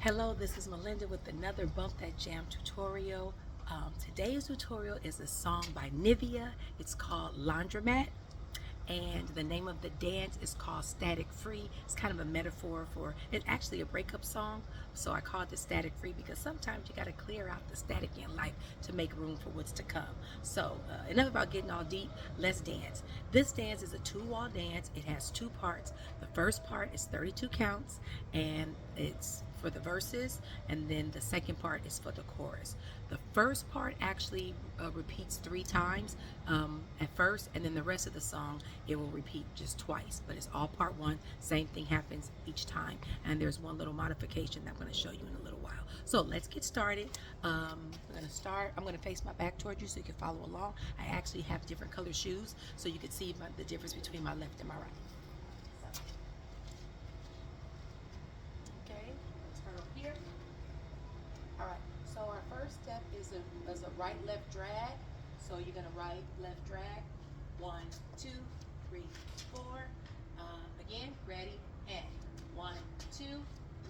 Hello, this is Melinda with another Bump That Jam tutorial. Today's tutorial is a song by NIVEA. It's called Laundromat, and the name of the dance is called Static Free. It's kind of a metaphor for, it's actually a breakup song, so I called it Static Free because sometimes you got to clear out the static in life to make room for what's to come. So enough about getting all deep, let's dance. This dance is a two-wall dance. It has two parts. The first part is 32 counts, and it's for the verses, and then the second part is for the chorus. The first part actually repeats 3 times at first, and then the rest of the song it will repeat just twice, but it's all part 1. Same thing happens each time, and there's one little modification that I'm going to show you in a little while. So let's get started. I'm going to face my back toward you so you can follow along. I actually have different color shoes so you can see the difference between my left and my right. Okay, let's turn over here. All right, so our first step is a right-left drag. So you're gonna right-left drag. 1, 2, 3, 4. Again, ready, and 1, 2,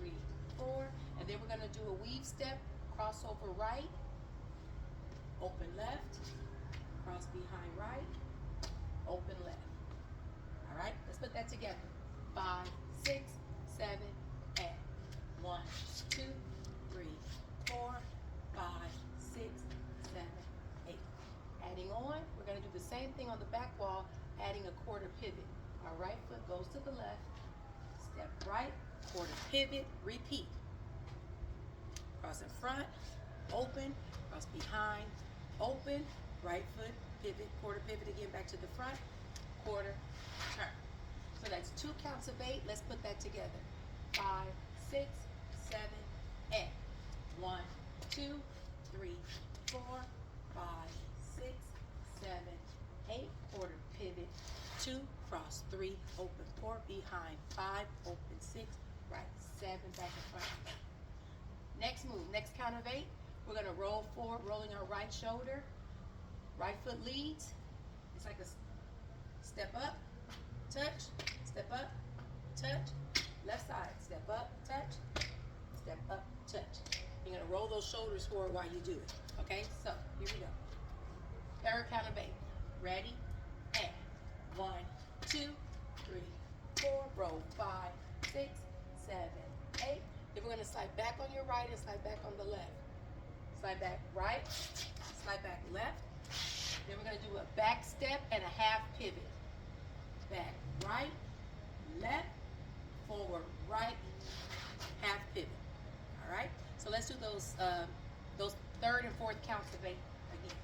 3, 4. And then we're gonna do a weave step, crossover right, open left, cross behind right, open left. All right, let's put that together. 5, 6, 7, 8. 1, 2, 3, 4, 5, 6, 7, 8. Adding on, we're going to do the same thing on the back wall, adding a quarter pivot. Our right foot goes to the left, step right, quarter pivot, repeat. Cross in front, open, cross behind, open, right foot, pivot, quarter pivot again back to the front, quarter, turn. So that's 2 counts of 8. Let's put that together. 5, 6, 7, 8. 1, 2, 3, 4, 5, 6, 7, 8. Quarter pivot. 2, cross 3, open 4, behind 5, open 6, right 7, back in front. Next move, next count of 8. We're going to roll forward, rolling our right shoulder. Right foot leads. It's like a step up, touch, step up, touch, left side, step up, touch, step up, touch. You're gonna roll those shoulders forward while you do it. Okay, so here we go. Third count of 8. Ready? And 1, 2, 3, 4. Roll 5, 6, 7, 8. Then we're gonna slide back on your right and slide back on the left. Slide back right, slide back left. Then we're gonna do a back step and a half pivot. Back right, left, forward right, half pivot. All right. So let's do those third and fourth counts of 8 again.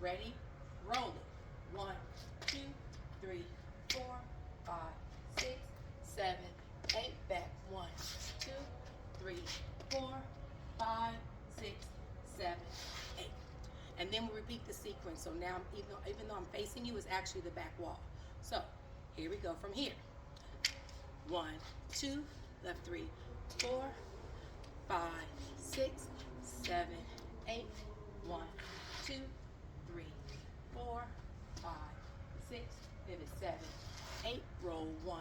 Ready? Roll it. 1, 2, 3, 4, 5, 6, 7, 8. Back. 1, 2, 3, 4, 5, 6, 7, 8. And then we repeat the sequence. So now, even though I'm facing you, it's actually the back wall. So here we go from here. 1, 2, left 3, 4, 5, 6, 7, 8. 1, 2, 3, 4, 5, 6, pivot 7, 8. Roll 1,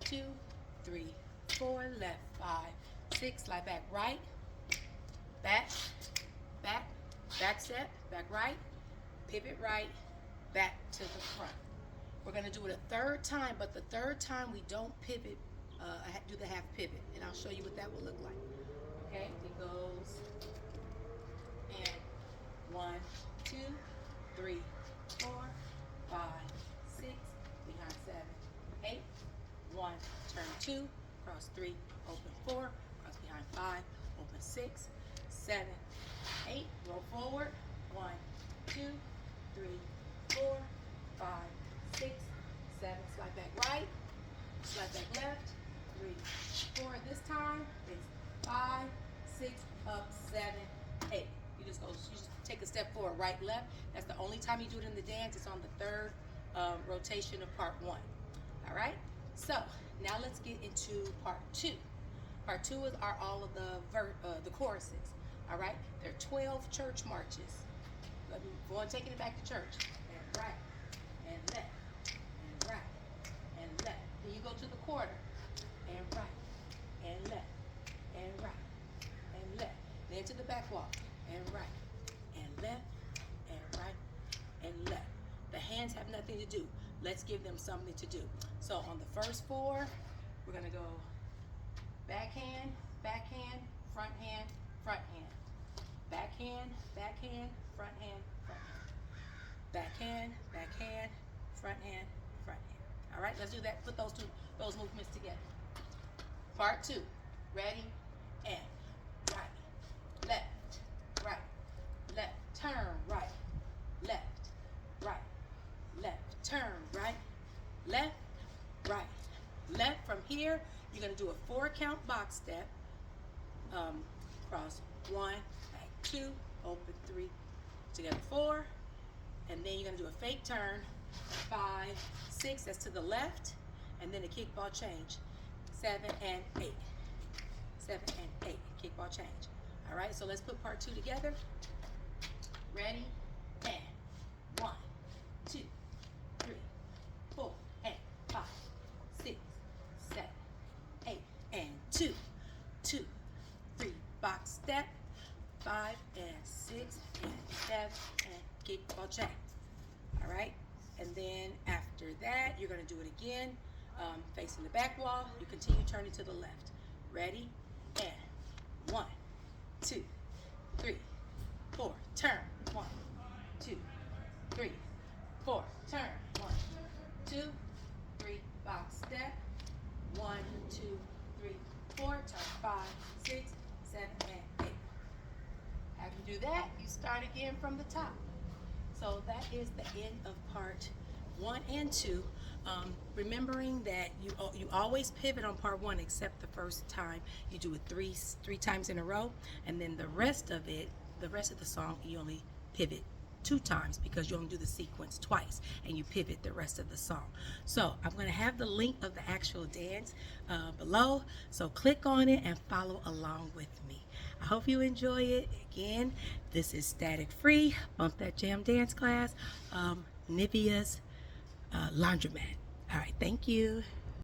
2, 3, 4. Left 5, 6. Slide back right, back, back, back step, back right, pivot right, back to the front. We're going to do it a third time, but the third time we don't pivot, do the half pivot, and I'll show you what that will look like. Okay, it goes and 1, 2, 3, 4, 5, 6, behind 7, 8, 1, turn 2, cross 3, open 4, cross behind 5, open 6, 7, 8, roll forward, 1, 2, 3, 4, 5, 6, 7, slide back right, slide back left, 3, 4. This time it's 5, 6, up, 7, 8. You just take a step forward, right, left. That's the only time you do it in the dance. It's on the third rotation of part 1. All right. So now let's get into part 2. Part 2 are all of the choruses. All right. There are 12 church marches. Let me go on taking it back to church. And right, and left, and right, and left. Then you go to the quarter, and right, and left, and right, back wall, and right, and left, and right, and left. The hands have nothing to do. Let's give them something to do. So on the first 4, we're gonna go backhand, backhand, front hand, front hand. Backhand, backhand, front hand, front hand. Backhand, backhand, front hand, front hand. All right, let's do that. Put those movements together. Part 2. Ready? And right, left, right, left, turn, right, left, right, left, turn, right, left, right, left. From here, you're gonna do a 4-count box step. Cross 1, back 2, open 3, together 4, and then you're gonna do a fake turn. 5, 6, that's to the left, and then a kickball change. 7 and 8. 7 and 8. Kickball change. All right, so let's put part 2 together. Ready? And 1, 2, 3, 4, and 5, 6, 7, 8, and 2, 2, 3. Box step. 5 and 6 and 7 and kickball change. All right, and then after that, you're gonna do it again, facing the back wall. You continue turning to the left. Ready? And 1, 2, 3, 4. Turn. 1, 2, 3, 4. Turn. 1, 2, 3. Box step. 1, 2, 3, 4. Turn. 5, 6, 7, and 8. After you do that, you start again from the top. So that is the end of part 1 and 2. Remembering that you always pivot on part 1 except the first time. You do it three times in a row, and then the rest of the song, you only pivot 2 times because you only do the sequence twice, and you pivot the rest of the song. So I'm going to have the link of the actual dance below, so click on it and follow along with me. I hope you enjoy it. Again, this is Static Free, Bump That Jam Dance Class, NIVEA's Laundromat. All right, thank you.